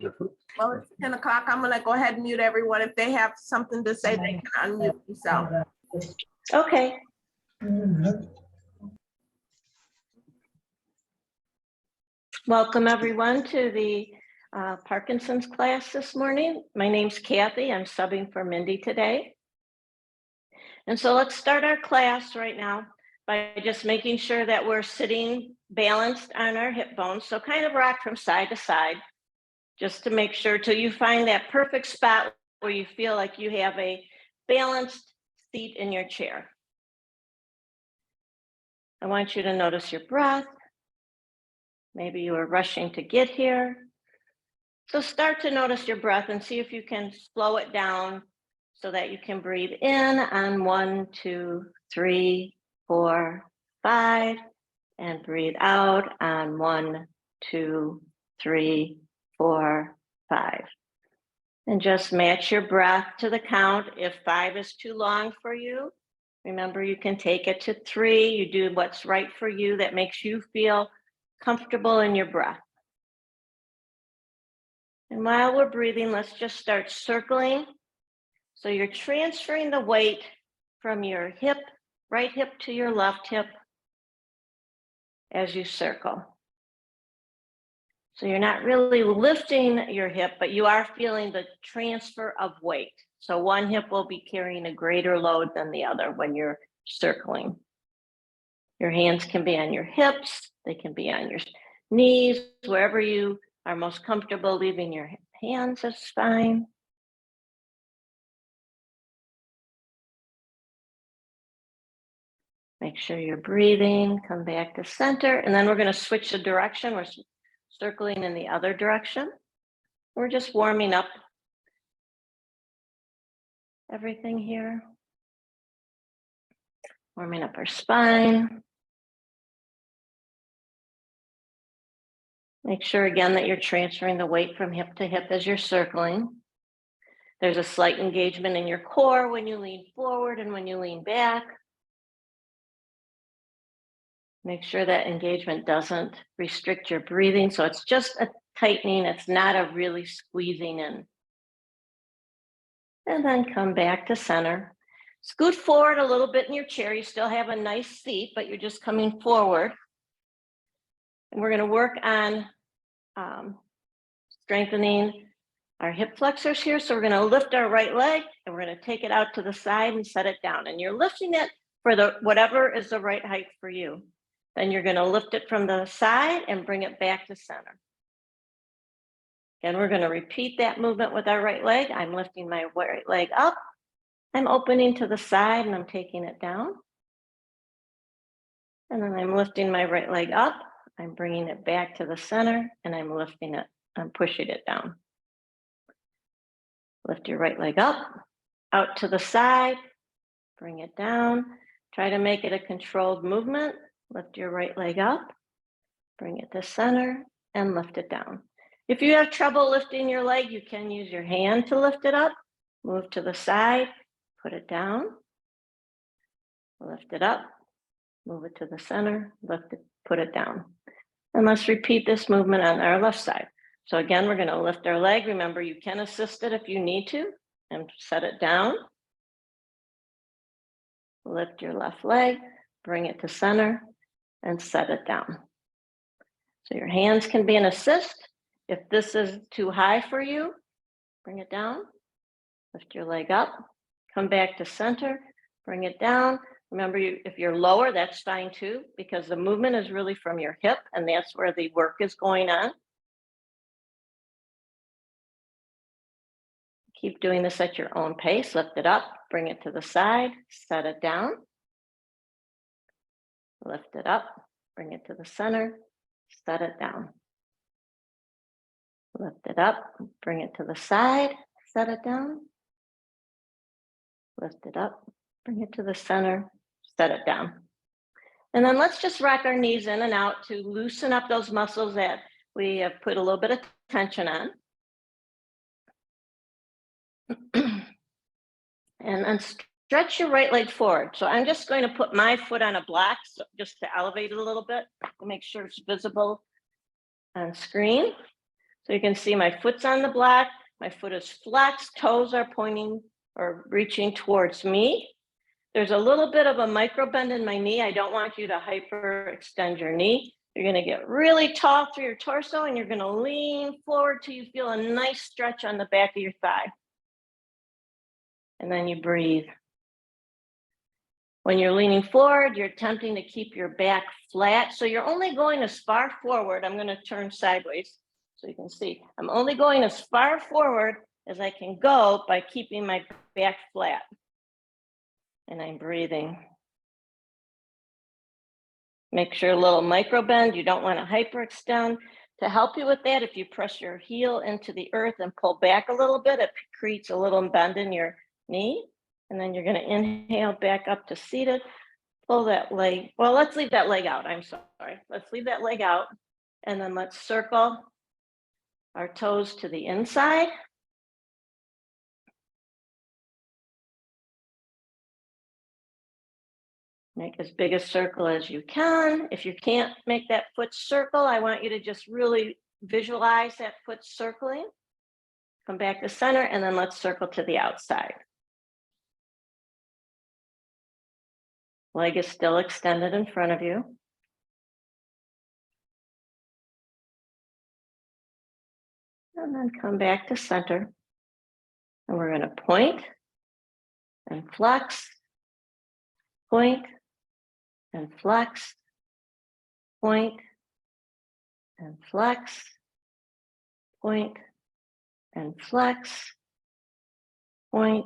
Well, it's 10 o'clock. I'm gonna go ahead and mute everyone. If they have something to say, they can unmute themselves. Okay. Welcome everyone to the Parkinson's class this morning. My name's Kathy. I'm subbing for Mindy today. And so let's start our class right now by just making sure that we're sitting balanced on our hip bones. So kind of rock from side to side, just to make sure till you find that perfect spot where you feel like you have a balanced seat in your chair. I want you to notice your breath. Maybe you were rushing to get here. So start to notice your breath and see if you can slow it down so that you can breathe in on 1, 2, 3, 4, 5, and breathe out on 1, 2, 3, 4, 5. And just match your breath to the count. If 5 is too long for you, remember you can take it to 3. You do what's right for you that makes you feel comfortable in your breath. And while we're breathing, let's just start circling. So you're transferring the weight from your hip, right hip to your left hip as you circle. So you're not really lifting your hip, but you are feeling the transfer of weight. So one hip will be carrying a greater load than the other when you're circling. Your hands can be on your hips, they can be on your knees, wherever you are most comfortable leaving your hands is fine. Make sure you're breathing, come back to center, and then we're going to switch the direction. We're circling in the other direction. We're just warming up everything here. Warming up our spine. Make sure again that you're transferring the weight from hip to hip as you're circling. There's a slight engagement in your core when you lean forward and when you lean back. Make sure that engagement doesn't restrict your breathing. So it's just a tightening. It's not a really squeezing in. And then come back to center. Scoot forward a little bit in your chair. You still have a nice seat, but you're just coming forward. And we're going to work on strengthening our hip flexors here. So we're going to lift our right leg and we're going to take it out to the side and set it down. And you're lifting it for whatever is the right height for you. Then you're going to lift it from the side and bring it back to center. And we're going to repeat that movement with our right leg. I'm lifting my right leg up. I'm opening to the side and I'm taking it down. And then I'm lifting my right leg up. I'm bringing it back to the center and I'm lifting it. I'm pushing it down. Lift your right leg up, out to the side, bring it down. Try to make it a controlled movement. Lift your right leg up, bring it to center and lift it down. If you have trouble lifting your leg, you can use your hand to lift it up. Move to the side, put it down, lift it up, move it to the center, lift it, put it down. And let's repeat this movement on our left side. So again, we're going to lift our leg. Remember, you can assist it if you need to and set it down. Lift your left leg, bring it to center and set it down. So your hands can be an assist. If this is too high for you, bring it down, lift your leg up, come back to center, bring it down. Remember, if you're lower, that's fine too, because the movement is really from your hip and that's where the work is going on. Keep doing this at your own pace. Lift it up, bring it to the side, set it down. Lift it up, bring it to the center, set it down. Lift it up, bring it to the side, set it down. Lift it up, bring it to the center, set it down. And then let's just rock our knees in and out to loosen up those muscles that we have put a little bit of tension on. And then stretch your right leg forward. So I'm just going to put my foot on a block just to elevate it a little bit to make sure it's visible on screen. So you can see my foot's on the block, my foot is flexed, toes are pointing or reaching towards me. There's a little bit of a micro bend in my knee. I don't want you to hyperextend your knee. You're gonna get really tall through your torso and you're gonna lean forward till you feel a nice stretch on the back of your thigh. And then you breathe. When you're leaning forward, you're attempting to keep your back flat. So you're only going as far forward. I'm gonna turn sideways so you can see. I'm only going as far forward as I can go by keeping my back flat. And I'm breathing. Make sure a little micro bend. You don't want to hyperextend. To help you with that, if you press your heel into the earth and pull back a little bit, it creates a little bend in your knee. And then you're going to inhale back up to seated. Pull that leg. Well, let's leave that leg out. I'm sorry. Let's leave that leg out. And then let's circle our toes to the inside. Make as big a circle as you can. If you can't make that foot circle, I want you to just really visualize that foot circling. Come back to center, and then let's circle to the outside. Leg is still extended in front of you. And then come back to center. And we're going to point and flex, point and flex, point and flex, point and flex, point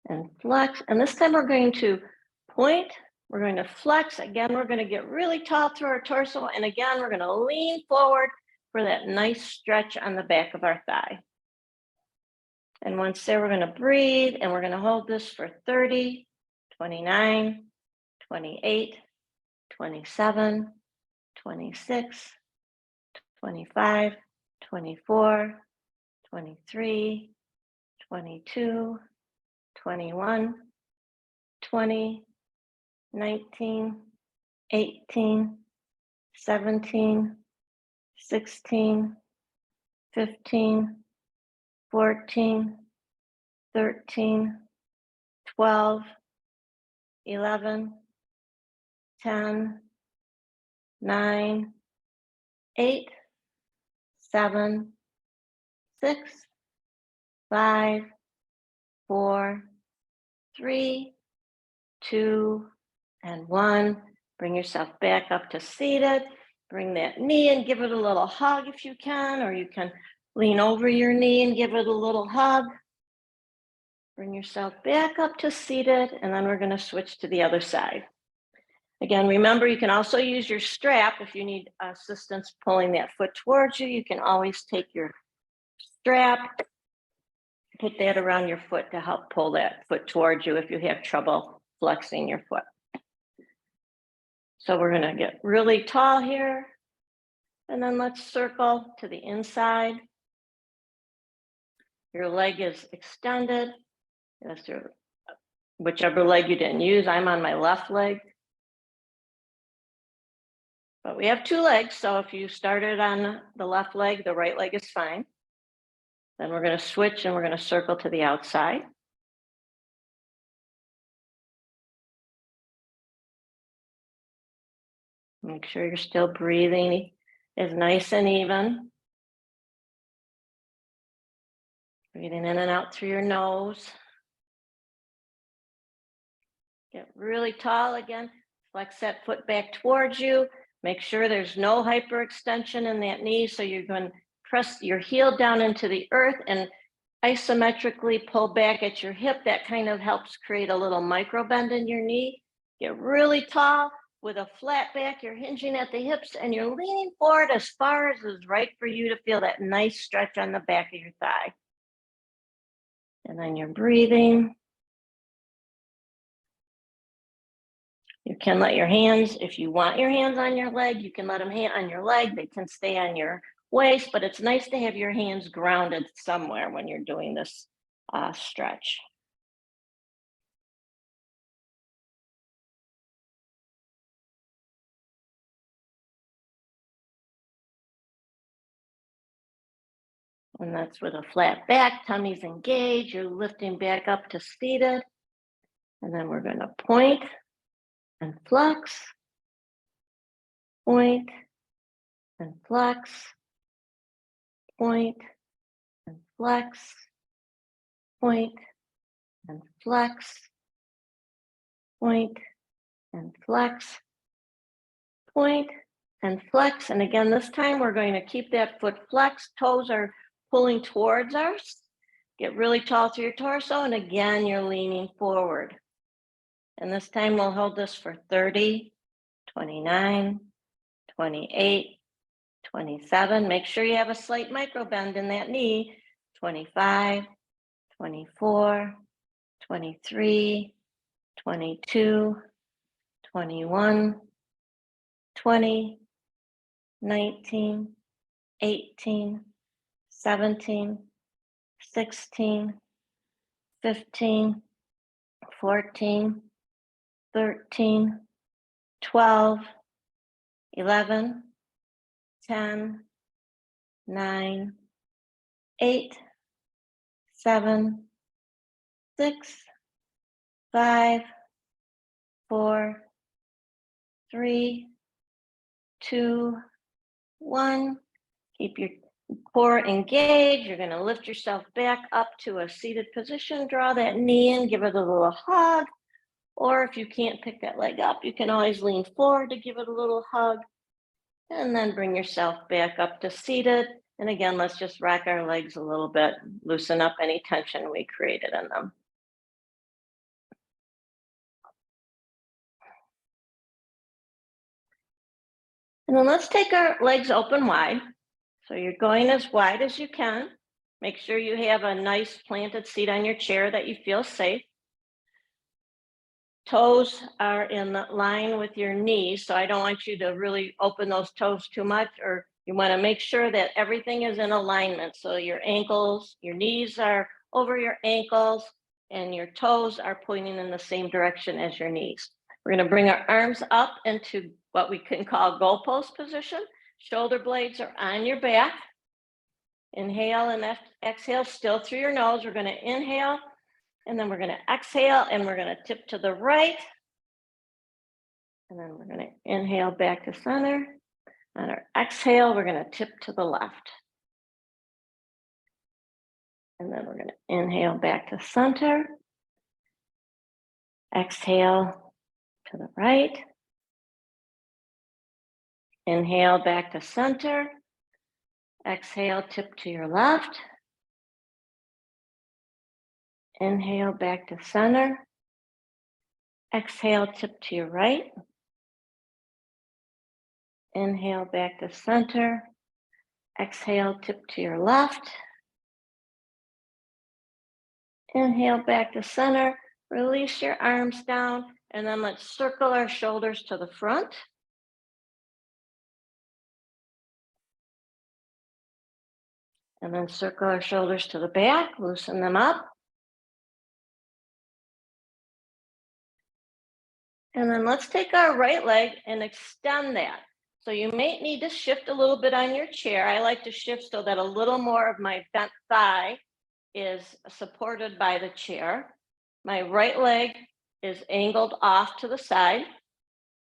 and flex. And this time we're going to point, we're going to flex. Again, we're going to get really tall through our torso. And again, we're going to lean forward for that nice stretch on the back of our thigh. And once there, we're going to breathe and we're going to hold this for 30, 29, 28, 27, 26, 25, 24, 23, 22, 21, 20, 19, 18, 17, 16, 15, 14, 13, 12, 11, 10, 9, 8, 7, 6, 5, 4, 3, 2, and 1. Bring yourself back up to seated. Bring that knee and give it a little hug if you can, or you can lean over your knee and give it a little hug. Bring yourself back up to seated, and then we're going to switch to the other side. Again, remember, you can also use your strap if you need assistance pulling that foot towards you. You can always take your strap, put that around your foot to help pull that foot towards you if you have trouble flexing your foot. So we're going to get really tall here, and then let's circle to the inside. Your leg is extended. That's your, whichever leg you didn't use. I'm on my left leg. But we have two legs, so if you started on the left leg, the right leg is fine. Then we're going to switch and we're going to circle to the outside. Make sure you're still breathing is nice and even. Breathing in and out through your nose. Get really tall again. Flex that foot back towards you. Make sure there's no hyperextension in that knee. So you're going to press your heel down into the earth and isometrically pull back at your hip. That kind of helps create a little micro bend in your knee. Get really tall with a flat back. You're hinging at the hips and you're leaning forward as far as is right for you to feel that nice stretch on the back of your thigh. And then you're breathing. You can let your hands, if you want your hands on your leg, you can let them on your leg. They can stay on your waist, but it's nice to have your hands grounded somewhere when you're doing this stretch. And that's with a flat back, tummy's engaged, you're lifting back up to seated. And then we're gonna point and flex, point and flex, point and flex, point and flex, point and flex, point and flex. And again, this time we're going to keep that foot flexed. Toes are pulling towards us. Get really tall through your torso. And again, you're leaning forward. And this time we'll hold this for 30, 29, 28, 27. Make sure you have a slight micro bend in that knee. 25, 24, 23, 22, 21, 20, 19, 18, 17, 16, 15, 14, 13, 12, 11, 10, 9, 8, 7, 6, 5, 4, 3, 2, 1. Keep your core engaged. You're going to lift yourself back up to a seated position. Draw that knee in, give it a little hug. Or if you can't pick that leg up, you can always lean forward to give it a little hug. And then bring yourself back up to seated. And again, let's just rock our legs a little bit, loosen up any tension we created in them. And then let's take our legs open wide. So you're going as wide as you can. Make sure you have a nice planted seat on your chair that you feel safe. Toes are in line with your knees, so I don't want you to really open those toes too much, or you want to make sure that everything is in alignment. So your ankles, your knees are over your ankles, and your toes are pointing in the same direction as your knees. We're going to bring our arms up into what we can call goalpost position. Shoulder blades are on your back. Inhale and exhale still through your nose. We're going to inhale, and then we're going to exhale, and we're going to tip to the right. And then we're going to inhale back to center. On our exhale, we're going to tip to the left. And then we're going to inhale back to center. Exhale to the right. Inhale back to center. Exhale, tip to your left. Inhale back to center. Exhale, tip to your right. Inhale back to center. Exhale, tip to your left. Inhale back to center. Release your arms down, and then let's circle our shoulders to the front. And then circle our shoulders to the back, loosen them up. And then let's take our right leg and extend that. So you may need to shift a little bit on your chair. I like to shift so that a little more of my bent thigh is supported by the chair. My right leg is angled off to the side.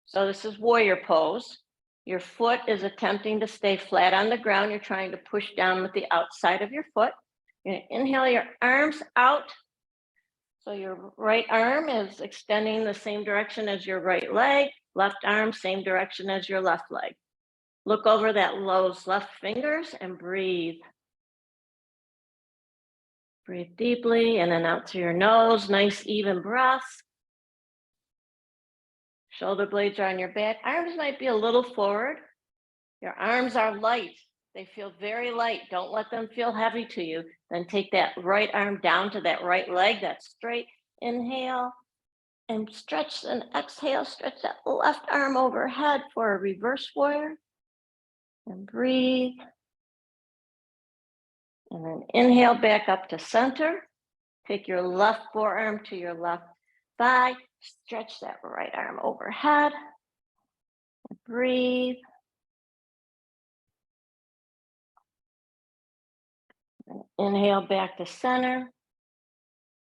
So this is warrior pose. Your foot is attempting to stay flat on the ground. You're trying to push down with the outside of your foot. You're going to inhale your arms out. So your right arm is extending the same direction as your right leg. Left arm, same direction as your left leg. Look over those left fingers and breathe. Breathe deeply and then out through your nose. Nice even breaths. Shoulder blades are on your back. Arms might be a little forward. Your arms are light. They feel very light. Don't let them feel heavy to you. Then take that right arm down to that right leg. That's straight. Inhale and stretch and exhale. Stretch that left arm overhead for a reverse warrior. And breathe. And then inhale back up to center. Take your left forearm to your left thigh. Stretch that right arm overhead. And breathe. Inhale back to center.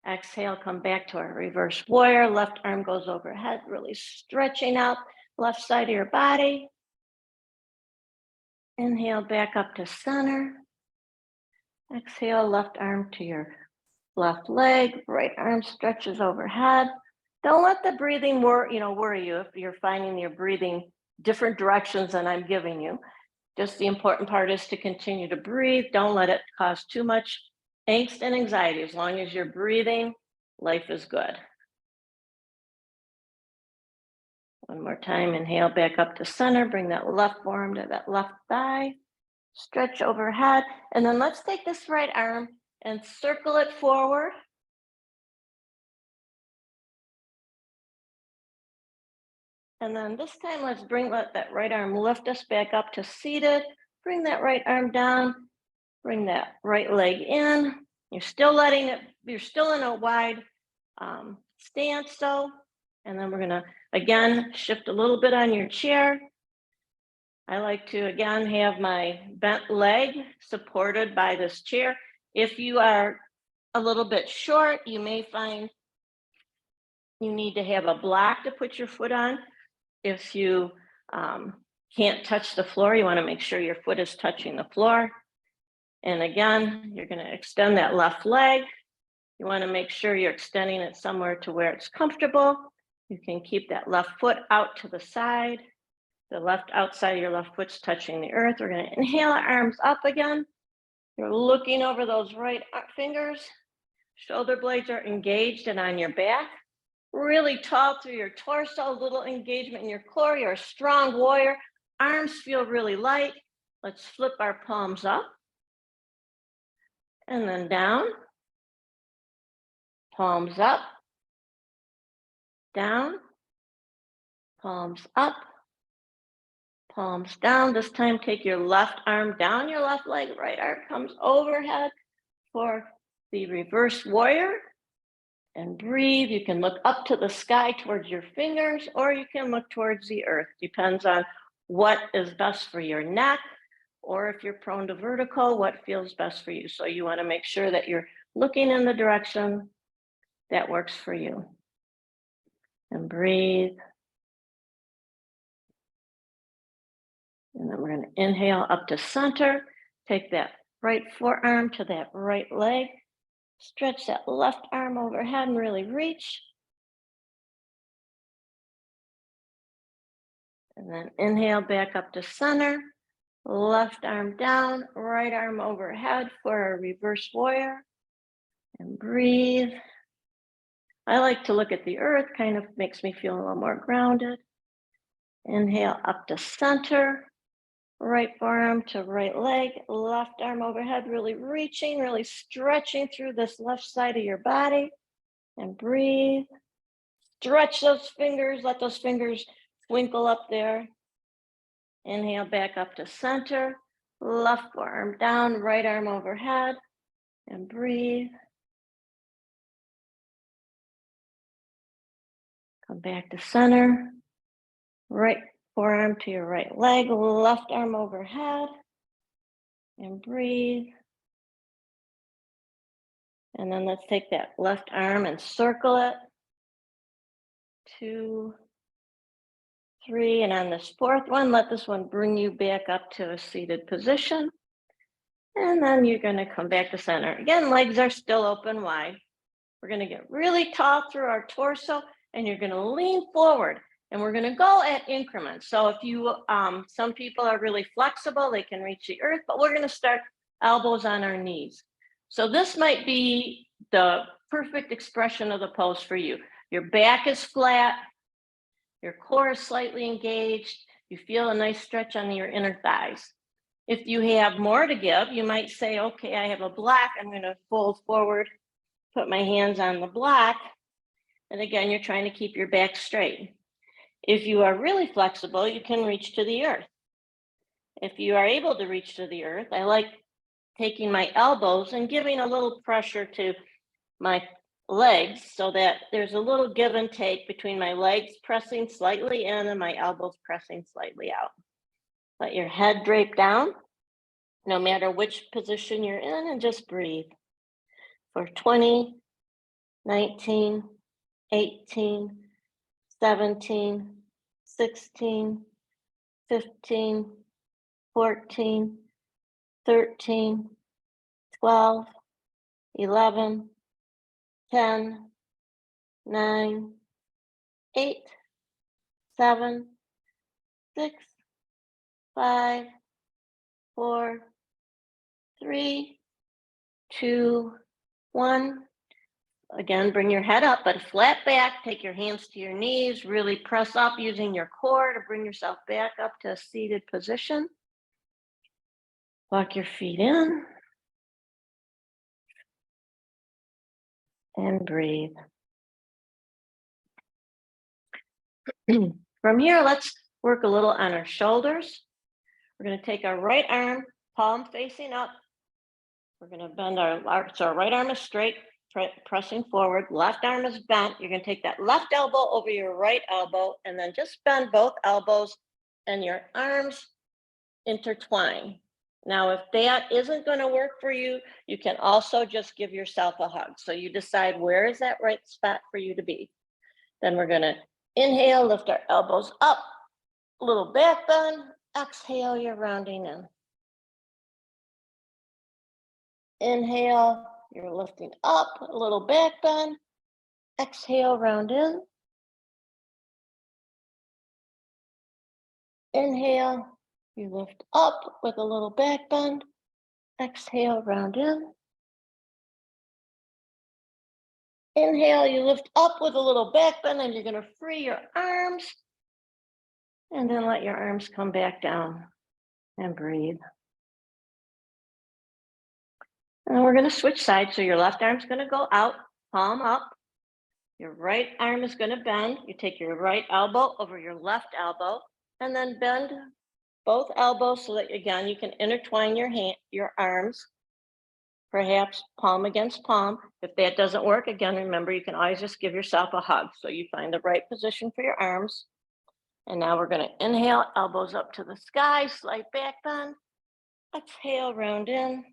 Exhale, come back to our reverse warrior. Left arm goes overhead, really stretching out left side of your body. Inhale back up to center. Exhale, left arm to your left leg, right arm stretches overhead. Don't let the breathing worry you if you're finding you're breathing different directions than I'm giving you. Just the important part is to continue to breathe. Don't let it cause too much angst and anxiety. As long as you're breathing, life is good. One more time, inhale back up to center, bring that left forearm to that left thigh, stretch overhead, and then let's take this right arm and circle it forward. And then this time, let's let that right arm lift us back up to seated. Bring that right arm down, bring that right leg in. You're still you're still in a wide stance though. And then we're gonna, again, shift a little bit on your chair. I like to, again, have my bent leg supported by this chair. If you are a little bit short, you may find you need to have a block to put your foot on. If you can't touch the floor, you want to make sure your foot is touching the floor. And again, you're going to extend that left leg. You want to make sure you're extending it somewhere to where it's comfortable. You can keep that left foot out to the side. The left outside of your left foot's touching the earth. We're going to inhale our arms up again. You're looking over those right fingers. Shoulder blades are engaged and on your back. Really tall through your torso, little engagement in your core. You're a strong warrior. Arms feel really light. Let's flip our palms up and then down. Palms up, down, palms up, palms down. This time, take your left arm down your left leg, right arm comes overhead for the reverse warrior. And breathe. You can look up to the sky towards your fingers, or you can look towards the earth. Depends on what is best for your neck, or if you're prone to vertical, what feels best for you. So you want to make sure that you're looking in the direction that works for you. And breathe. And then we're going to inhale up to center. Take that right forearm to that right leg. Stretch that left arm overhead and really reach. And then inhale back up to center. Left arm down, right arm overhead for a reverse warrior. And breathe. I like to look at the earth, kind of makes me feel a little more grounded. Inhale up to center. Right forearm to right leg, left arm overhead, really reaching, really stretching through this left side of your body. And breathe. Stretch those fingers, let those fingers twinkle up there. Inhale back up to center. Left forearm down, right arm overhead. And breathe. Come back to center. Right forearm to your right leg, left arm overhead, and breathe. And then let's take that left arm and circle it. 2, 3, and on this fourth one, let this one bring you back up to a seated position. And then you're going to come back to center. Again, legs are still open wide. We're going to get really tall through our torso, and you're going to lean forward. And we're going to go at increments. So if you, some people are really flexible, they can reach the earth, but we're going to start elbows on our knees. So this might be the perfect expression of the pose for you. Your back is flat, your core is slightly engaged, you feel a nice stretch on your inner thighs. If you have more to give, you might say, okay, I have a block, I'm going to fold forward, put my hands on the block. And again, you're trying to keep your back straight. If you are really flexible, you can reach to the earth. If you are able to reach to the earth, I like taking my elbows and giving a little pressure to my legs so that there's a little give and take between my legs pressing slightly in and my elbows pressing slightly out. Let your head drape down no matter which position you're in, and just breathe for 20, 19, 18, 17, 16, 15, 14, 13, 12, 11, 10, 9, 8, 7, 6, 5, 4, 3, 2, 1. Again, bring your head up, but flat back. Take your hands to your knees. Really press up using your core to bring yourself back up to a seated position. Walk your feet in and breathe. From here, let's work a little on our shoulders. We're going to take our right arm, palm facing up. We're going to bend so our right arm is straight, pressing forward. Left arm is bent. You're going to take that left elbow over your right elbow and then just bend both elbows and your arms intertwine. Now, if that isn't going to work for you, you can also just give yourself a hug. So you decide where is that right spot for you to be. Then we're going to inhale, lift our elbows up, little back bend. Exhale, you're rounding in. Inhale, you're lifting up, a little back bend. Exhale, round in. Inhale, you lift up with a little back bend. Exhale, round in. Inhale, you lift up with a little back bend, and you're going to free your arms. And then let your arms come back down and breathe. And we're going to switch sides. So your left arm's going to go out, palm up. Your right arm is going to bend. You take your right elbow over your left elbow and then bend both elbows so that, again, you can intertwine your arms, perhaps palm against palm. If that doesn't work, again, remember, you can always just give yourself a hug. So you find the right position for your arms. And now we're going to inhale, elbows up to the sky, slight back bend. Exhale, round in.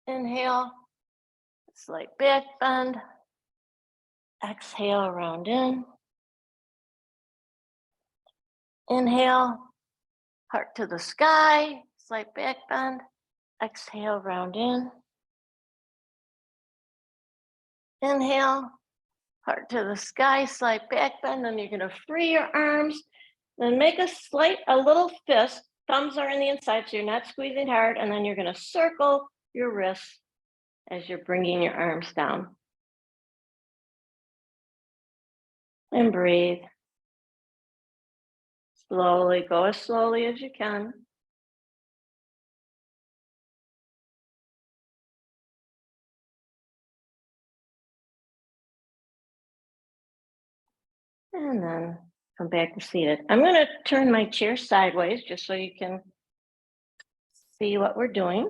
Inhale, slight back bend. Exhale, round in. Inhale, heart to the sky, slight back bend. Exhale, round in. Inhale, heart to the sky, slight back bend. Then you're going to free your arms. Then make a little fist. Thumbs are in the inside, so you're not squeezing hard. And then you're going to circle your wrists as you're bringing your arms down. And breathe. Slowly, go as slowly as you can. And then come back to seated. I'm going to turn my chair sideways just so you can see what we're doing.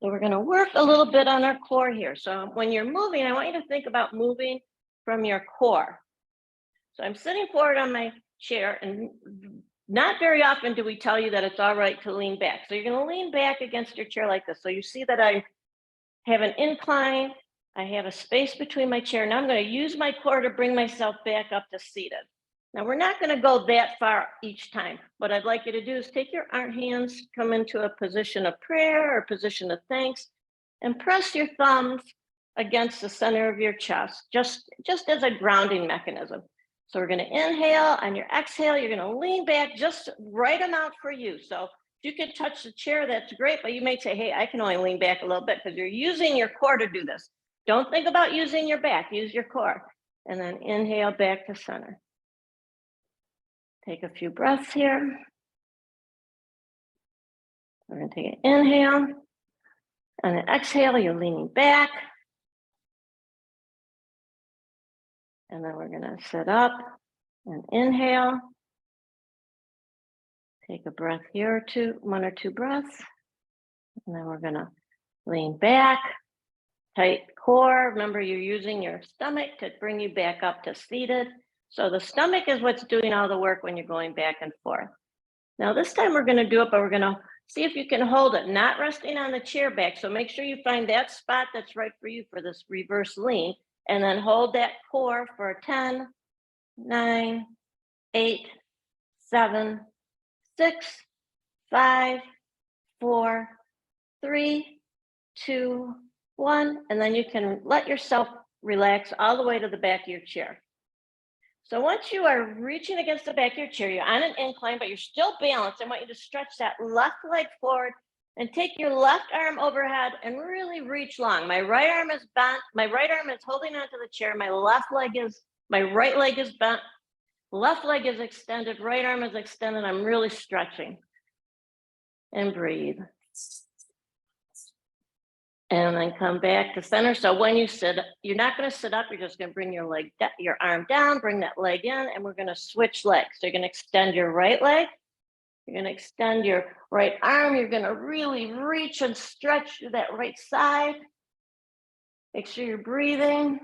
So we're going to work a little bit on our core here. So when you're moving, I want you to think about moving from your core. So I'm sitting forward on my chair, and not very often do we tell you that it's all right to lean back. So you're going to lean back against your chair like this. So you see that I have an incline. I have a space between my chair. Now I'm going to use my core to bring myself back up to seated. Now we're not going to go that far each time. What I'd like you to do is take your hands, come into a position of prayer or position of thanks, and press your thumbs against the center of your chest, just as a grounding mechanism. So we're going to inhale. On your exhale, you're going to lean back just right amount for you. So if you could touch the chair, that's great. But you may say, hey, I can only lean back a little bit, because you're using your core to do this. Don't think about using your back. Use your core. And then inhale back to center. Take a few breaths here. We're going to take an inhale. And an exhale, you're leaning back. And then we're going to sit up and inhale. Take a breath here or two, 1 or 2 breaths. And then we're going to lean back, tight core. Remember, you're using your stomach to bring you back up to seated. So the stomach is what's doing all the work when you're going back and forth. Now this time we're going to do it, but we're going to see if you can hold it, not resting on the chair back. So make sure you find that spot that's right for you for this reverse lean, and then hold that core for 10, 9, 8, 7, 6, 5, 4, 3, 2, 1, and then you can let yourself relax all the way to the back of your chair. So once you are reaching against the back of your chair, you're on an incline, but you're still balanced. I want you to stretch that left leg forward and take your left arm overhead and really reach long. My right arm is bent. My right arm is holding onto the chair. My right leg is bent. Left leg is extended. Right arm is extended. I'm really stretching. And breathe. And then come back to center. So when you sit, you're not going to sit up. You're just going to bring your arm down, bring that leg in, and we're going to switch legs. So you're going to extend your right leg. You're going to extend your right arm. You're going to really reach and stretch to that right side. Make sure you're breathing.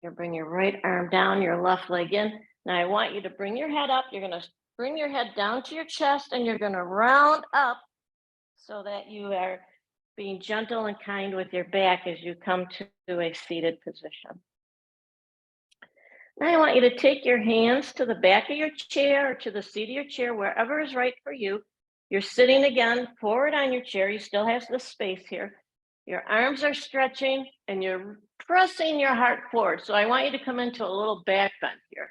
You bring your right arm down, your left leg in. Now I want you to bring your head up. You're going to bring your head down to your chest, and you're going to round up so that you are being gentle and kind with your back as you come to a seated position. Now I want you to take your hands to the back of your chair or to the seat of your chair, wherever is right for you. You're sitting again forward on your chair. You still have the space here. Your arms are stretching and you're pressing your heart forward. So I want you to come into a little back bend here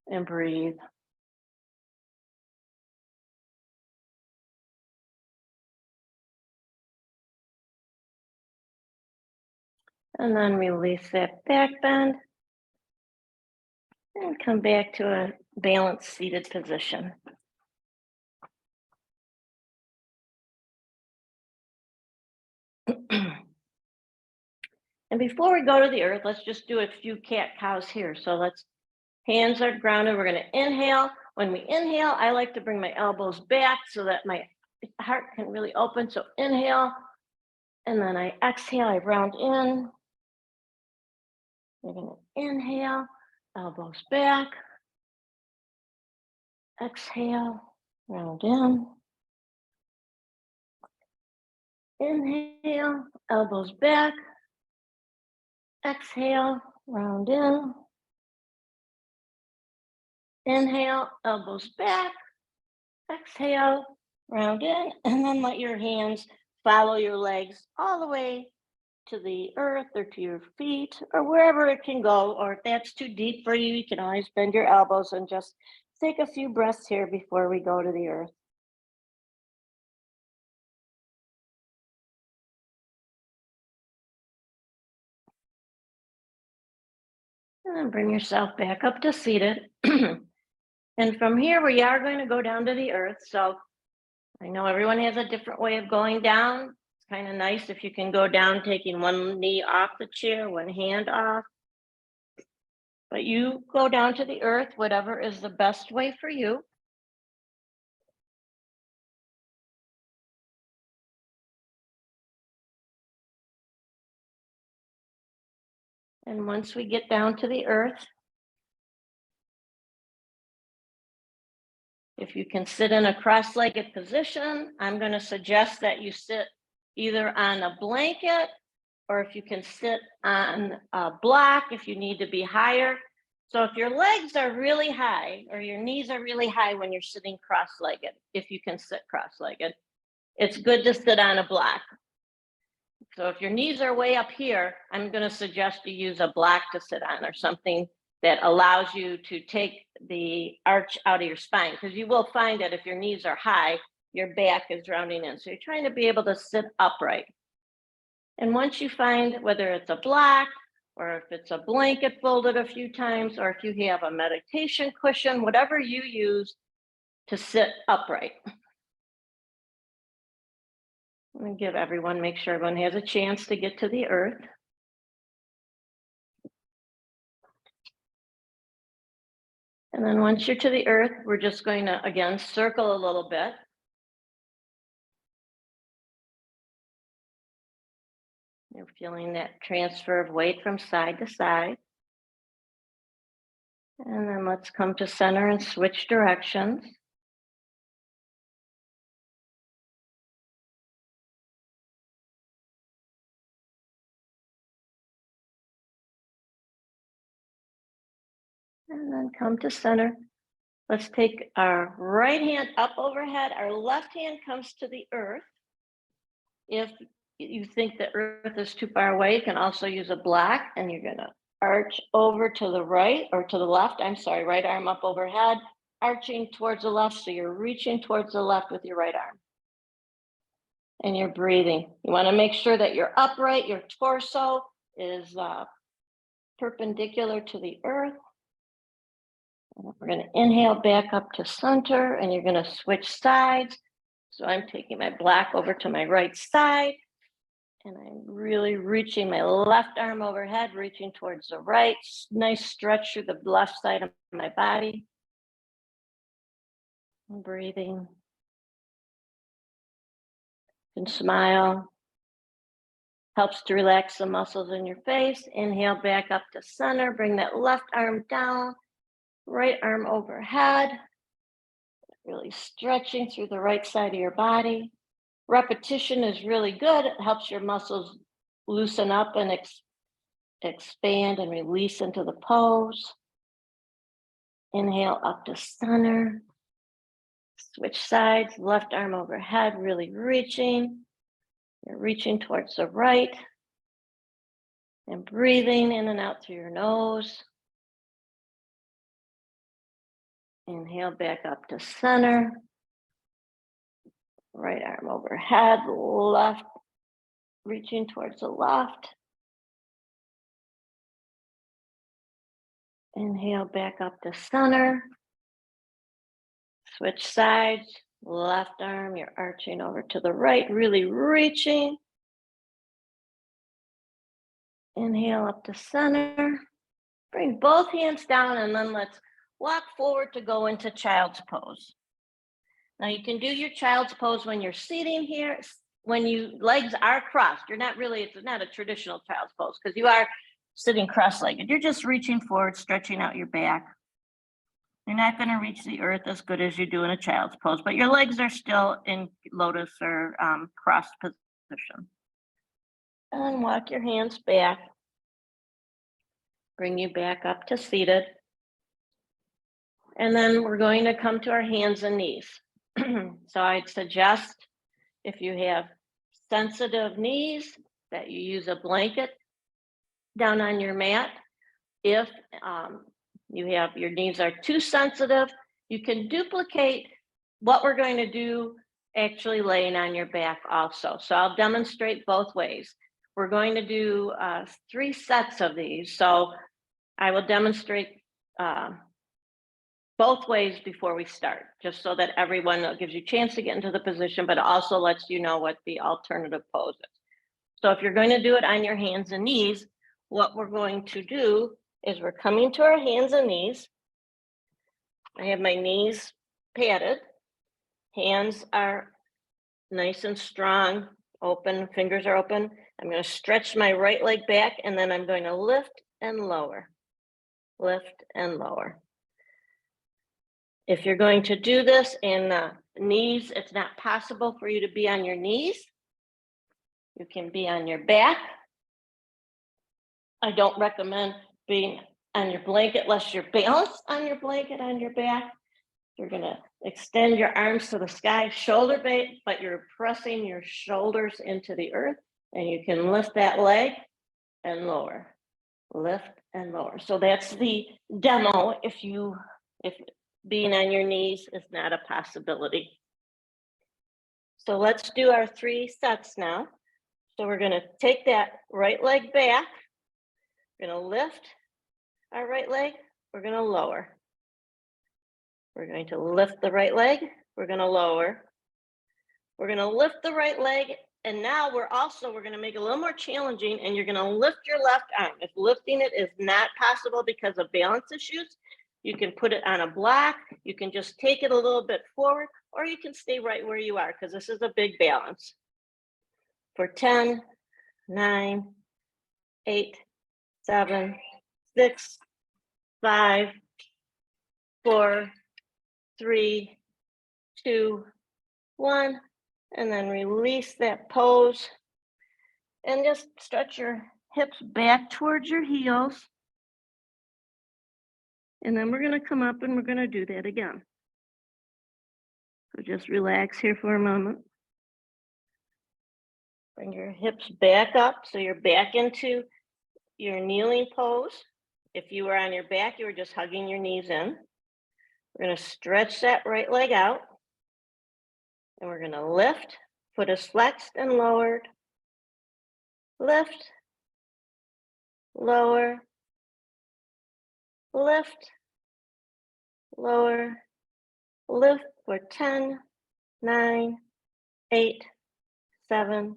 and breathe. And then release that back bend and come back to a balanced seated position. And before we go to the earth, let's just do a few cat cows here. So hands are grounded. We're going to inhale. When we inhale, I like to bring my elbows back so that my heart can really open. So inhale, and then I exhale, I round in. We're going to inhale, elbows back. Exhale, round in. Inhale, elbows back. Exhale, round in. Inhale, elbows back. Exhale, round in, and then let your hands follow your legs all the way to the earth or to your feet or wherever it can go. Or if that's too deep for you, you can always bend your elbows and just take a few breaths here before we go to the earth. And then bring yourself back up to seated. And from here, we are going to go down to the earth. So I know everyone has a different way of going down. It's kind of nice if you can go down taking one knee off the chair, one hand off. But you go down to the earth, whatever is the best way for you. And once we get down to the earth, if you can sit in a cross-legged position, I'm going to suggest that you sit either on a blanket or if you can sit on a block if you need to be higher. So if your legs are really high or your knees are really high when you're sitting cross-legged, if you can sit cross-legged, it's good to sit on a block. So if your knees are way up here, I'm going to suggest you use a block to sit on or something that allows you to take the arch out of your spine, because you will find that if your knees are high, your back is rounding in. So you're trying to be able to sit upright. And once you find whether it's a block or if it's a blanket folded a few times, or if you have a meditation cushion, whatever you use to sit upright. I'm going to give everyone, make sure everyone has a chance to get to the earth. And then once you're to the earth, we're just going to, again, circle a little bit. You're feeling that transfer of weight from side to side. And then let's come to center and switch directions. And then come to center. Let's take our right hand up overhead. Our left hand comes to the earth. If you think the earth is too far away, you can also use a block, and you're gonna arch over to the right or to the left. I'm sorry, right arm up overhead, arching towards the left. So you're reaching towards the left with your right arm. And you're breathing. You wanna make sure that you're upright, your torso is perpendicular to the earth. We're going to inhale back up to center, and you're going to switch sides. So I'm taking my block over to my right side, and I'm really reaching my left arm overhead, reaching towards the right. Nice stretch through the left side of my body. I'm breathing. You can smile. Helps to relax the muscles in your face. Inhale back up to center. Bring that left arm down. Right arm overhead, really stretching through the right side of your body. Repetition is really good. It helps your muscles loosen up and expand and release into the pose. Inhale up to center. Switch sides, left arm overhead, really reaching. You're reaching towards the right. And breathing in and out through your nose. Inhale back up to center. Right arm overhead, left, reaching towards the left. Inhale back up to center. Switch sides, left arm, you're arching over to the right, really reaching. Inhale up to center. Bring both hands down, and then let's walk forward to go into child's pose. Now you can do your child's pose when you're sitting here, when you legs are crossed. You're not really, it's not a traditional child's pose because you are sitting cross-legged. You're just reaching forward, stretching out your back. You're not going to reach the earth as good as you do in a child's pose, but your legs are still in lotus or crossed position. And walk your hands back. Bring you back up to seated. And then we're going to come to our hands and knees. So I'd suggest if you have sensitive knees that you use a blanket down on your mat. If you have your knees are too sensitive, you can duplicate what we're going to do actually laying on your back also. So I'll demonstrate both ways. We're going to do 3 sets of these. So I will demonstrate both ways before we start, just so that everyone gives you a chance to get into the position, but also lets you know what the alternative pose is. So if you're going to do it on your hands and knees, what we're going to do is we're coming to our hands and knees. I have my knees padded. Hands are nice and strong, open, fingers are open. I'm going to stretch my right leg back, and then I'm going to lift and lower, lift and lower. If you're going to do this in knees, it's not possible for you to be on your knees. You can be on your back. I don't recommend being on your blanket unless you're balanced on your blanket on your back. You're gonna extend your arms to the sky, shoulder bait, but you're pressing your shoulders into the earth, and you can lift that leg and lower, lift and lower. So that's the demo if being on your knees is not a possibility. So let's do our 3 sets now. So we're gonna take that right leg back. We're gonna lift our right leg. We're gonna lower. We're going to lift the right leg. We're gonna lower. We're gonna lift the right leg. And now we're gonna make it a little more challenging, and you're gonna lift your left arm. If lifting it is not possible because of balance issues, you can put it on a block. You can just take it a little bit forward, or you can stay right where you are because this is a big balance. For 10, 9, 8, 7, 6, 5, 4, 3, 2, 1, and then release that pose and just stretch your hips back towards your heels. And then we're going to come up and we're going to do that again. So just relax here for a moment. Bring your hips back up so you're back into your kneeling pose. If you were on your back, you were just hugging your knees in. We're going to stretch that right leg out. And we're going to lift, foot is flexed and lowered. Lift, lower, lift, lower, lift for 10, 9, 8, 7,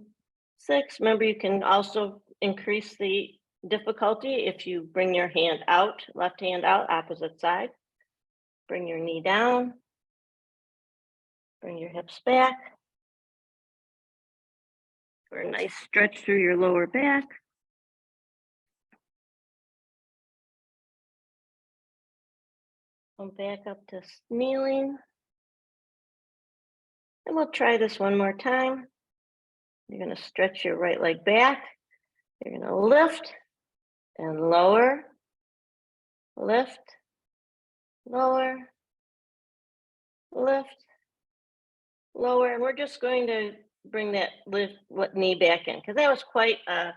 6. Remember, you can also increase the difficulty if you bring your hand out, left hand out, opposite side. Bring your knee down. Bring your hips back. For a nice stretch through your lower back. Come back up to kneeling. And we'll try this one more time. You're going to stretch your right leg back. You're going to lift and lower, lift, lower, lift, lower. And we're just going to bring that knee back in because that was quite a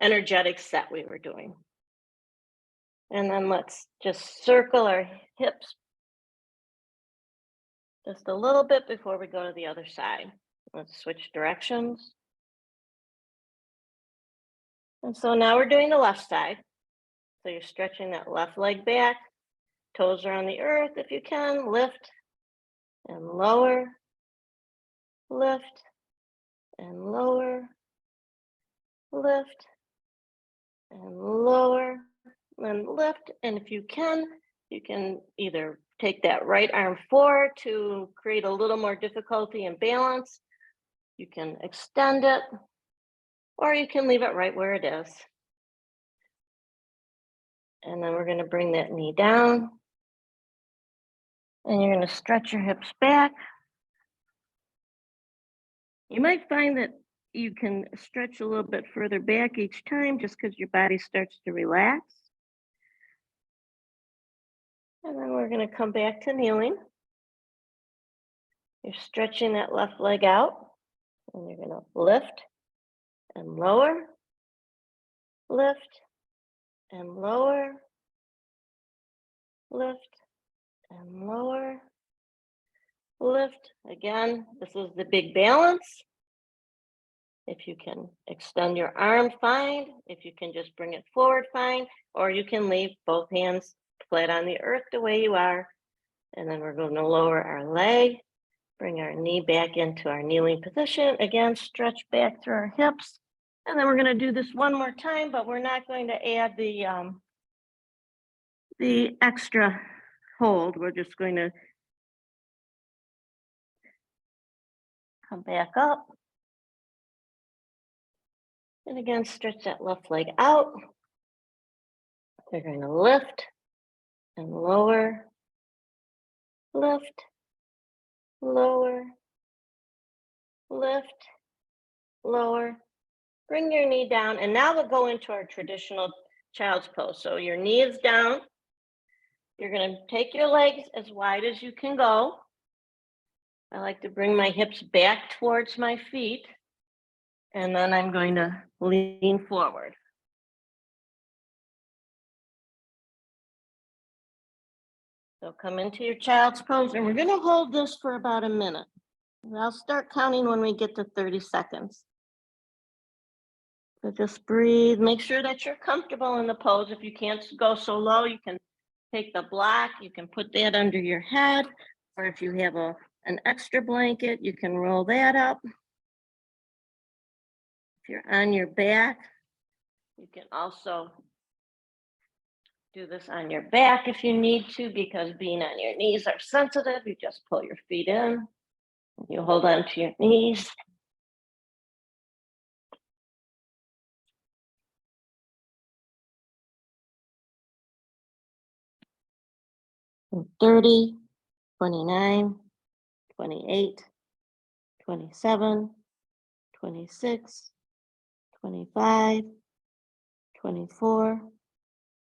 energetic set we were doing. And then let's just circle our hips just a little bit before we go to the other side. Let's switch directions. And so now we're doing the left side. So you're stretching that left leg back. Toes are on the earth if you can. Lift and lower. Lift and lower. Lift and lower. And lift. And if you can either take that right arm forward to create a little more difficulty and balance. You can extend it, or you can leave it right where it is. And then we're going to bring that knee down. And you're going to stretch your hips back. You might find that you can stretch a little bit further back each time just because your body starts to relax. And then we're going to come back to kneeling. You're stretching that left leg out. And you're going to lift and lower. Lift and lower. Lift and lower. Lift. Again, this is the big balance. If you can extend your arm, fine. If you can just bring it forward, fine. Or you can leave both hands flat on the earth the way you are. And then we're going to lower our leg, bring our knee back into our kneeling position. Again, stretch back through our hips. And then we're going to do this one more time, but we're not going to add the extra hold. We're just going to come back up. And again, stretch that left leg out. We're going to lift and lower, lift, lower, lift, lower. Bring your knee down. And now we'll go into our traditional child's pose. So your knee is down. You're going to take your legs as wide as you can go. I like to bring my hips back towards my feet. And then I'm going to lean forward. So come into your child's pose, and we're going to hold this for about a minute. And I'll start counting when we get to 30 seconds. So just breathe, make sure that you're comfortable in the pose. If you can't go so low, you can take the block, you can put that under your head, or if you have an extra blanket, you can roll that up. If you're on your back, you can also do this on your back if you need to, because being on your knees are sensitive. You just pull your feet in, you hold on to your knees. 30, 29, 28, 27, 26, 25, 24,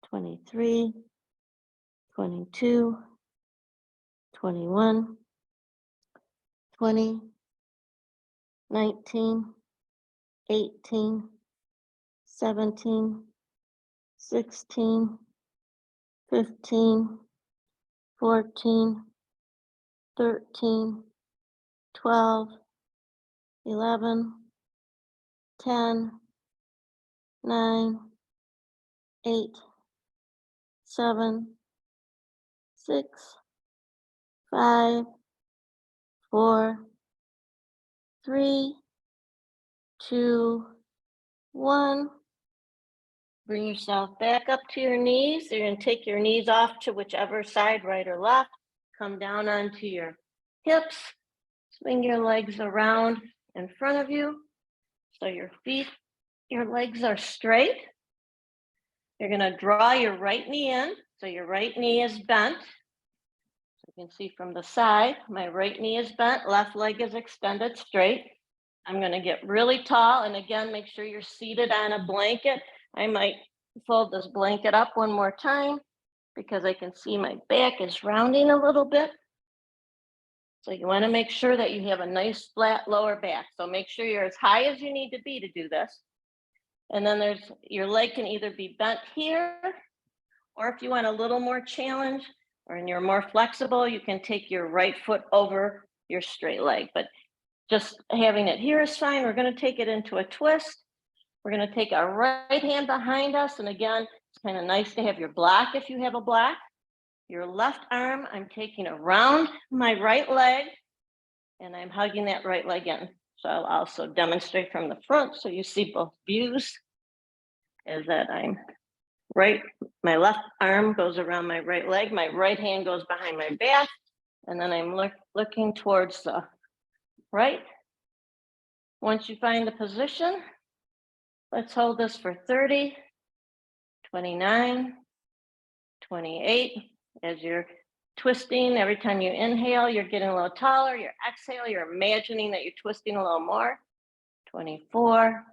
23, 22, 21, 20, 19, 18, 17, 16, 15, 14, 13, 12, 11, 10, 9, 8, 7, 6, 5, 4, 3, 2, 1. Bring yourself back up to your knees. You're going to take your knees off to whichever side, right or left. Come down onto your hips. Swing your legs around in front of you. So your feet, your legs are straight. You're going to draw your right knee in. So your right knee is bent. So you can see from the side, my right knee is bent, left leg is extended straight. I'm going to get really tall. And again, make sure you're seated on a blanket. I might fold this blanket up one more time because I can see my back is rounding a little bit. So you want to make sure that you have a nice flat lower back. So make sure you're as high as you need to be to do this. And then your leg can either be bent here, or if you want a little more challenge or you're more flexible, you can take your right foot over your straight leg. But just having it here is fine. We're going to take it into a twist. We're going to take our right hand behind us. And again, it's kind of nice to have your block if you have a block. Your left arm, I'm taking around my right leg and I'm hugging that right leg in. So I'll also demonstrate from the front so you see both views. Is that I'm right, my left arm goes around my right leg, my right hand goes behind my back, and then I'm looking towards the right. Once you find the position, let's hold this for 30, 29, 28. As you're twisting, every time you inhale, you're getting a little taller. You exhale, you're imagining that you're twisting a little more. 24,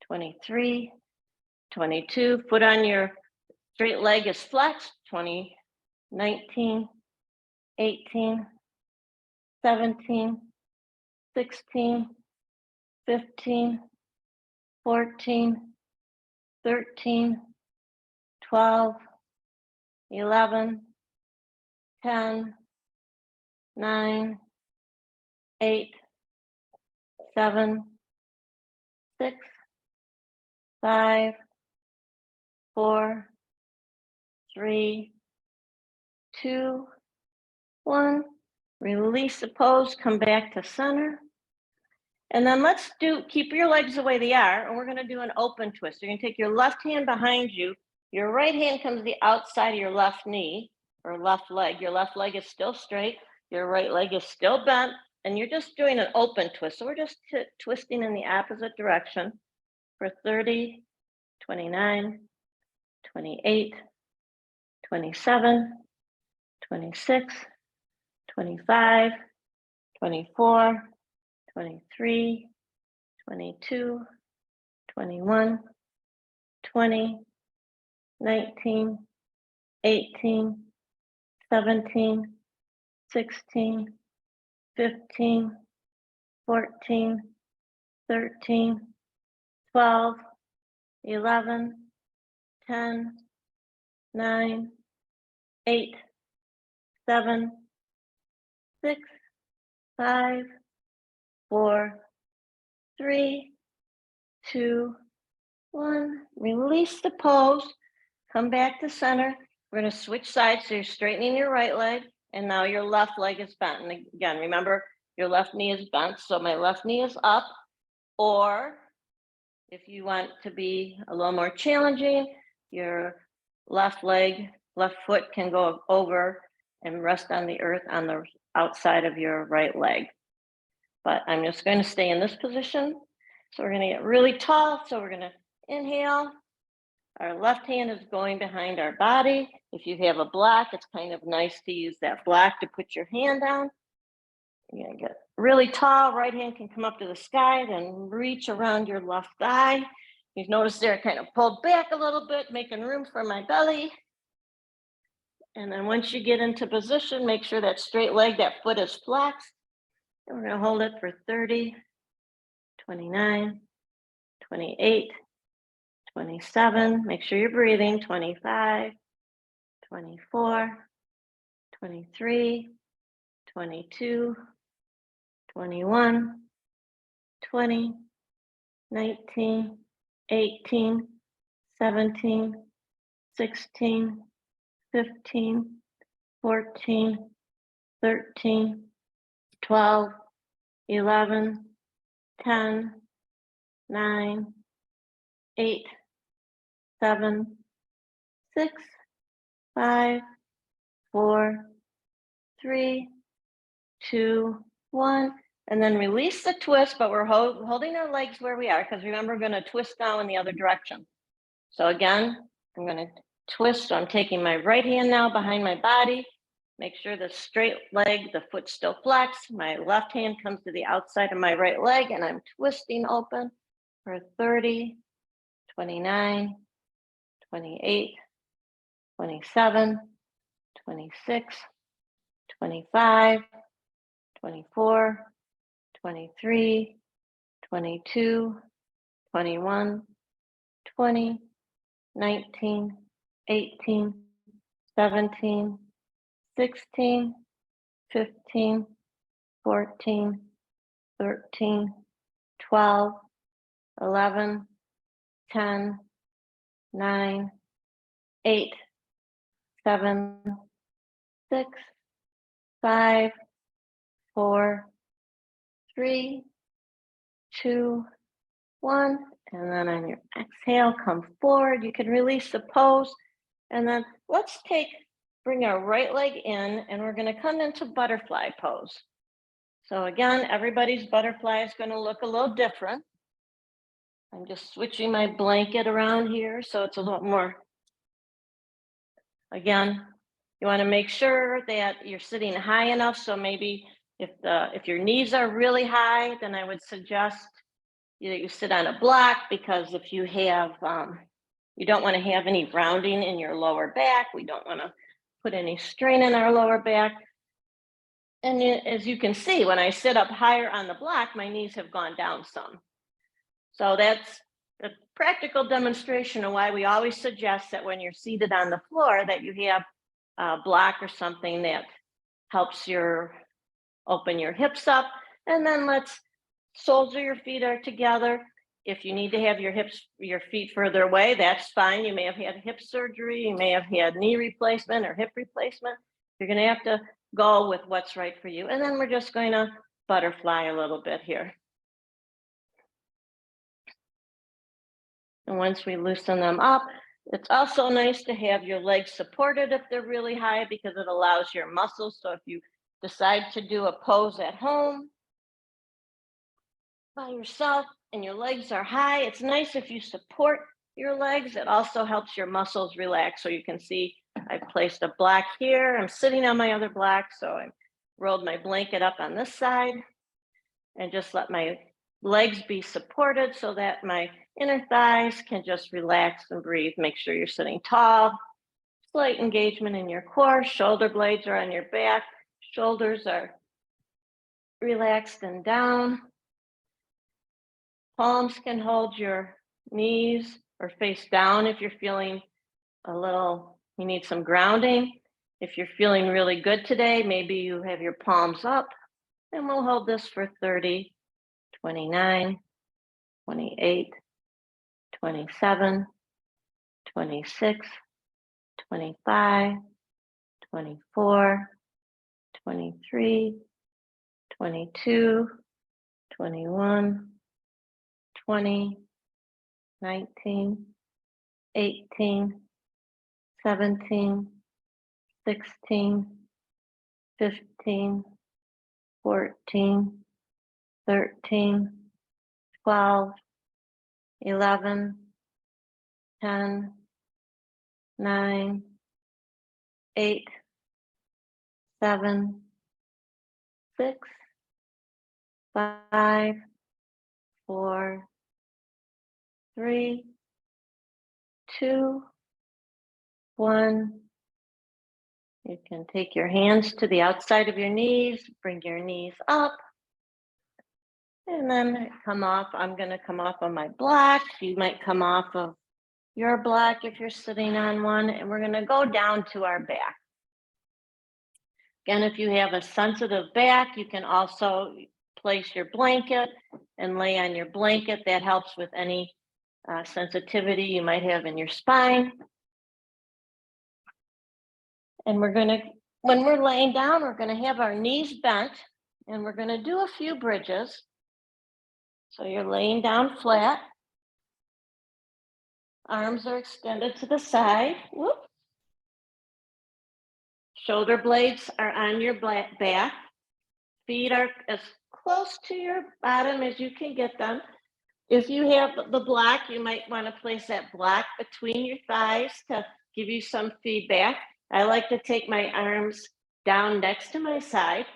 23, 22. Foot on your straight leg is flexed. 20, 19, 18, 17, 16, 15, 14, 13, 12, 11, 10, 9, 8, 7, 6, 5, 4, 3, 2, 1. Release the pose, come back to center. And then let's keep your legs the way they are, and we're going to do an open twist. You're going to take your left hand behind you. Your right hand comes to the outside of your left knee or left leg. Your left leg is still straight. Your right leg is still bent, and you're just doing an open twist. So we're just twisting in the opposite direction for 30, 29, 28, 27, 26, 25, 24, 23, 22, 21, 20, 19, 18, 17, 16, 15, 14, 13, 12, 11, 10, 9, 8, 7, 6, 5, 4, 3, 2, 1. Release the pose. Come back to center. We're going to switch sides. So you're straightening your right leg, and now your left leg is bent. And again, remember, your left knee is bent. So my left knee is up. Or if you want to be a little more challenging, your left foot can go over and rest on the earth on the outside of your right leg. But I'm just going to stay in this position. So we're going to get really tall. So we're going to inhale. Our left hand is going behind our body. If you have a block, it's kind of nice to use that block to put your hand on. You're gonna get really tall. Right hand can come up to the sky, then reach around your left thigh. You've noticed there, kind of pulled back a little bit, making room for my belly. And then once you get into position, make sure that straight leg, that foot is flexed. And we're gonna hold it for 30, 29, 28, 27. Make sure you're breathing. 25, 24, 23, 22, 21, 20, 19, 18, 17, 16, 15, 14, 13, 12, 11, 10, 9, 8, 7, 6, 5, 4, 3, 2, 1. And then release the twist, but we're holding our legs where we are, because remember, we're going to twist now in the other direction. So again, I'm going to twist. So I'm taking my right hand now behind my body. Make sure the straight leg, the foot still flexed. My left hand comes to the outside of my right leg, and I'm twisting open for 30, 29, 28, 27, 26, 25, 24, 23, 22, 21, 20, 19, 18, 17, 16, 15, 14, 13, 12, 11, 10, 9, 8, 7, 6, 5, 4, 3, 2, 1. And then on your exhale, come forward. You can release the pose. And then let's bring our right leg in, and we're going to come into butterfly pose. So again, everybody's butterfly is going to look a little different. I'm just switching my blanket around here so it's a little more. Again, you want to make sure that you're sitting high enough. So maybe if your knees are really high, then I would suggest that you sit on a block, because if you have, you don't want to have any rounding in your lower back. We don't want to put any strain in our lower back. And as you can see, when I sit up higher on the block, my knees have gone down some. So that's a practical demonstration of why we always suggest that when you're seated on the floor, that you have a block or something that helps open your hips up. And then let's soles of your feet are together. If you need to have your feet further away, that's fine. You may have had hip surgery, you may have had knee replacement or hip replacement. You're going to have to go with what's right for you. And then we're just going to butterfly a little bit here. And once we loosen them up, it's also nice to have your legs supported if they're really high, because it allows your muscles. So if you decide to do a pose at home by yourself and your legs are high, it's nice if you support your legs. It also helps your muscles relax. So you can see I placed a block here. I'm sitting on my other block. So I rolled my blanket up on this side and just let my legs be supported so that my inner thighs can just relax and breathe. Make sure you're sitting tall. Slight engagement in your core. Shoulder blades are on your back. Shoulders are relaxed and down. Palms can hold your knees or face down if you're feeling you need some grounding. If you're feeling really good today, maybe you have your palms up, and we'll hold this for 30, 29, 28, 27, 26, 25, 24, 23, 22, 21, 20, 19, 18, 17, 16, 15, 14, 13, 12, 11, 10, 9, 8, 7, 6, 5, 4, 3, 2, 1. You can take your hands to the outside of your knees, bring your knees up, and then come off. I'm going to come off of my block. You might come off of your block if you're sitting on one, and we're going to go down to our back. Again, if you have a sensitive back, you can also place your blanket and lay on your blanket. That helps with any sensitivity you might have in your spine. And we're going to, when we're laying down, we're going to have our knees bent, and we're going to do a few bridges. So you're laying down flat. Arms are extended to the side. Whoop. Shoulder blades are on your back. Feet are as close to your bottom as you can get them. If you have the block, you might want to place that block between your thighs to give you some feedback. I like to take my arms down next to my side.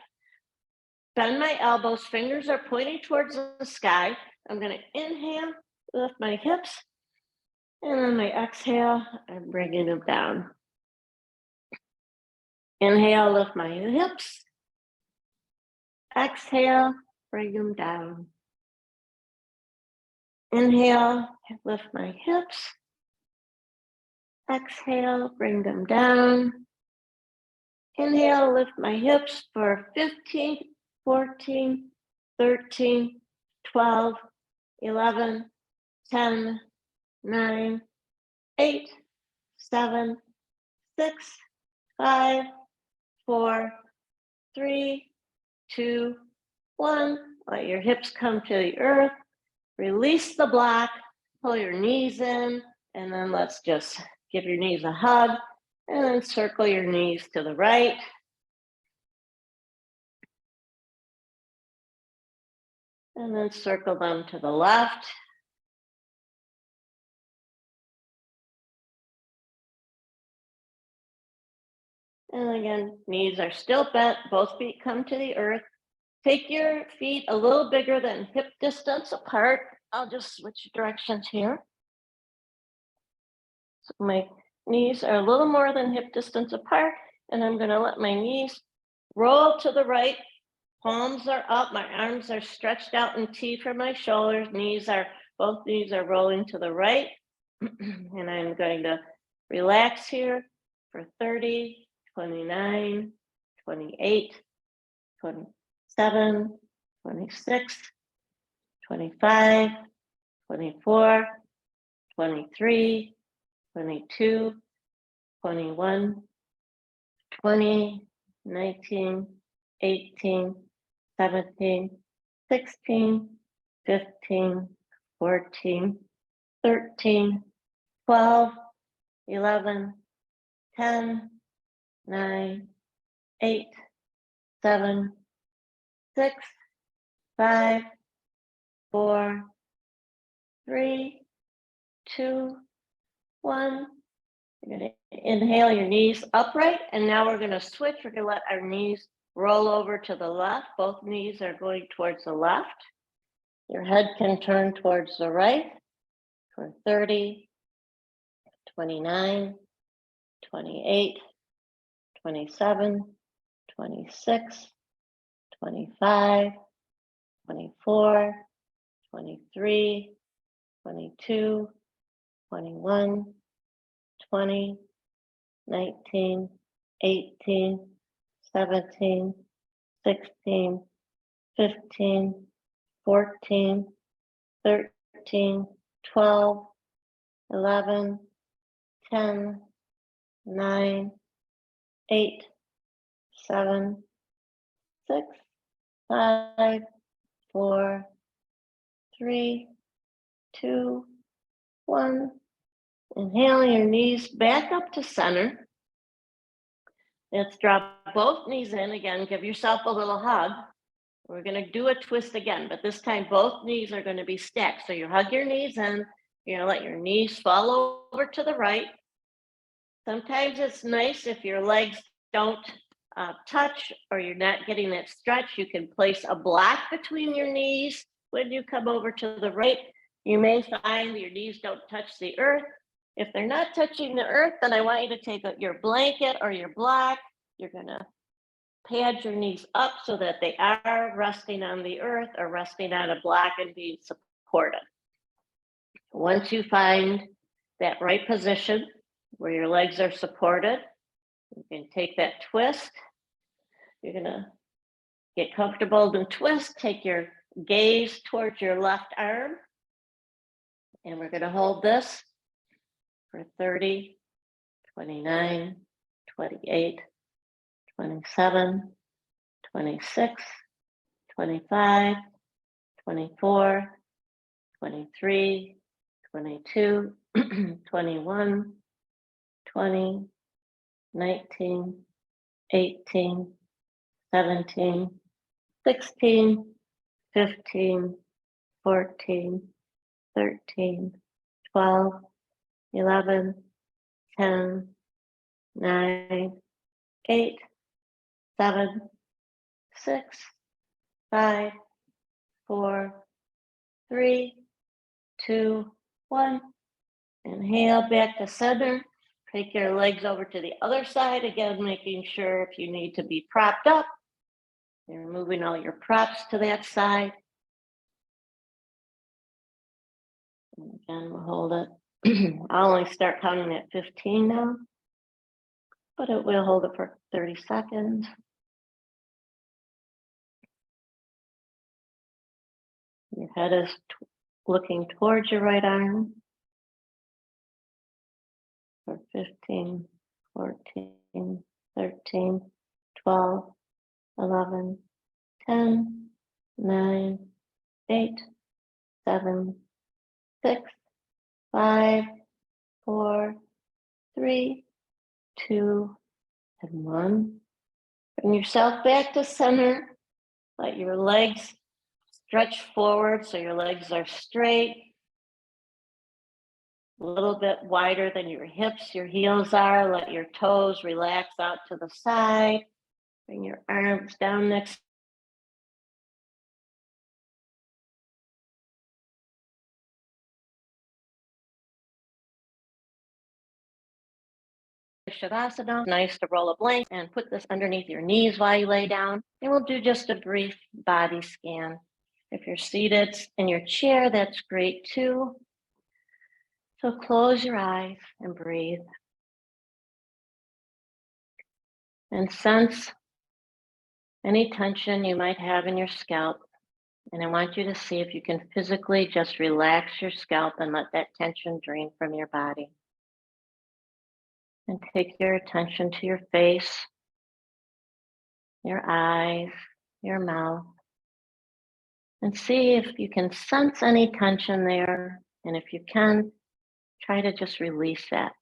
Bend my elbows, fingers are pointing towards the sky. I'm going to inhale, lift my hips, and then my exhale, I'm bringing them down. Inhale, lift my hips. Exhale, bring them down. Inhale, lift my hips. Exhale, bring them down. Inhale, lift my hips for 15, 14, 13, 12, 11, 10, 9, 8, 7, 6, 5, 4, 3, 2, 1. Let your hips come to the earth. Release the block, pull your knees in, and then let's just give your knees a hug, and then circle your knees to the right. And then circle them to the left. And again, knees are still bent, both feet come to the earth. Take your feet a little bigger than hip distance apart. I'll just switch directions here. So my knees are a little more than hip distance apart, and I'm going to let my knees roll to the right. Palms are up, my arms are stretched out in T for my shoulders. Both knees are rolling to the right. And I'm going to relax here for 30, 29, 28, 27, 26, 25, 24, 23, 22, 21, 20, 19, 18, 17, 16, 15, 14, 13, 12, 11, 10, 9, 8, 7, 6, 5, 4, 3, 2, 1. You're going to inhale your knees upright, and now we're going to switch. We're going to let our knees roll over to the left. Both knees are going towards the left. Your head can turn towards the right for 30, 29, 28, 27, 26, 25, 24, 23, 22, 21, 20, 19, 18, 17, 16, 15, 14, 13, 12, 11, 10, 9, 8, 7, 6, 5, 4, 3, 2, 1. Inhale your knees back up to center. Let's drop both knees in again. Give yourself a little hug. We're going to do a twist again, but this time both knees are going to be stacked. So you hug your knees in. You're going to let your knees fall over to the right. Sometimes it's nice if your legs don't touch or you're not getting that stretch, you can place a block between your knees. When you come over to the right, you may find your knees don't touch the earth. If they're not touching the earth, then I want you to take your blanket or your block. You're gonna pad your knees up so that they are resting on the earth or resting on a block and being supported. Once you find that right position where your legs are supported, you can take that twist. You're gonna get comfortable and twist. Take your gaze towards your left arm. And we're gonna hold this for 30, 29, 28, 27, 26, 25, 24, 23, 22, 21, 20, 19, 18, 17, 16, 15, 14, 13, 12, 11, 10, 9, 8, 7, 6, 5, 4, 3, 2, 1. Inhale back to center. Take your legs over to the other side. Again, making sure if you need to be propped up, you're moving all your props to that side. And again, we'll hold it. I'll only start counting at 15 now, but it will hold it for 30 seconds. Your head is looking towards your right arm for 15, 14, 13, 12, 11, 10, 9, 8, 7, 6, 5, 4, 3, 2, and 1. Bring yourself back to center. Let your legs stretch forward so your legs are straight. A little bit wider than your hips, your heels are. Let your toes relax out to the side. Bring your arms down next. Shavasana. Nice to roll a blanket and put this underneath your knees while you lay down. And we'll do just a brief body scan. If you're seated in your chair, that's great too. So close your eyes and breathe. And sense any tension you might have in your scalp. And I want you to see if you can physically just relax your scalp and let that tension drain from your body. And take your attention to your face, your eyes, your mouth, and see if you can sense any tension there. And if you can, try to just release that.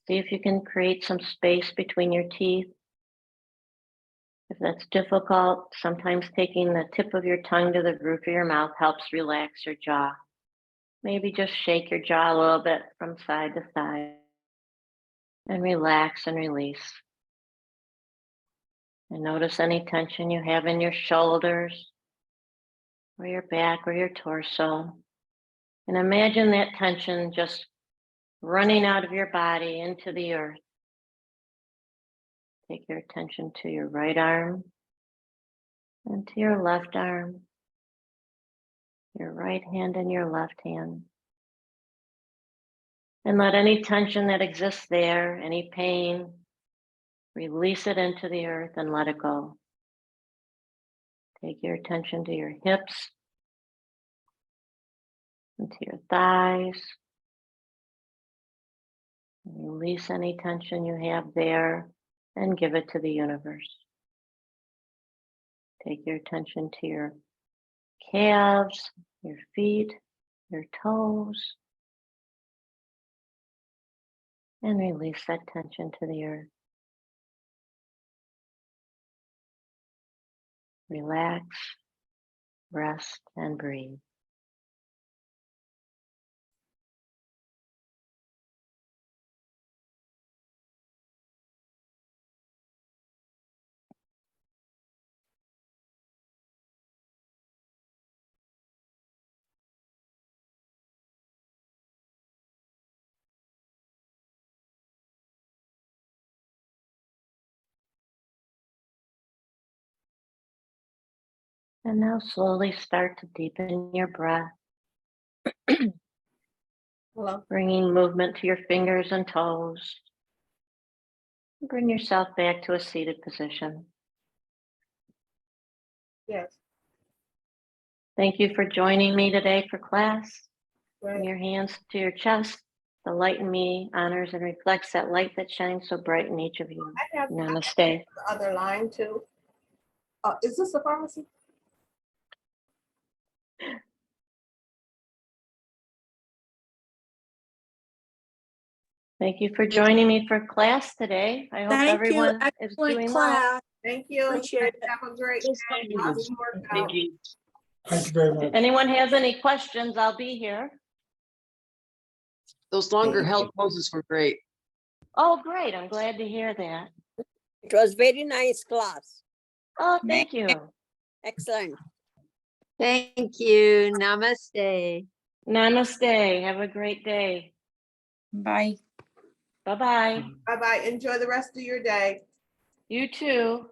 See if you can create some space between your teeth. If that's difficult, sometimes taking the tip of your tongue to the roof of your mouth helps relax your jaw. Maybe just shake your jaw a little bit from side to side and relax and release. And notice any tension you have in your shoulders or your back or your torso. And imagine that tension just running out of your body into the earth. Take your attention to your right arm and to your left arm, your right hand and your left hand. And let any tension that exists there, any pain, release it into the earth and let it go. Take your attention to your hips and to your thighs. Release any tension you have there and give it to the universe. Take your attention to your calves, your feet, your toes, and release that tension to the earth. Relax, rest, and breathe. And now slowly start to deepen your breath, Hello. bringing movement to your fingers and toes. Bring yourself back to a seated position. Yes. Thank you for joining me today for class. Bring Right. your hands to your chest. The light in me honors and reflects that light that shines so bright in each of you. I have Namaste. the other line too. Is this a pharmacy? Thank you for joining me for class today. I hope Thank you. everyone is Excellent doing well. class. Thank you. Appreciate it. Have a great Yes, day. thank you. Awesome workout. Thank you. Thank you very much. If anyone has any questions, I'll be here. Those longer held poses were great. Oh, great. I'm glad to hear that. It was very nice class. Oh, thank you. Excellent. Thank you. Namaste. Namaste. Have a great day. Bye. Bye-bye. Bye-bye. Enjoy the rest of your day. You too.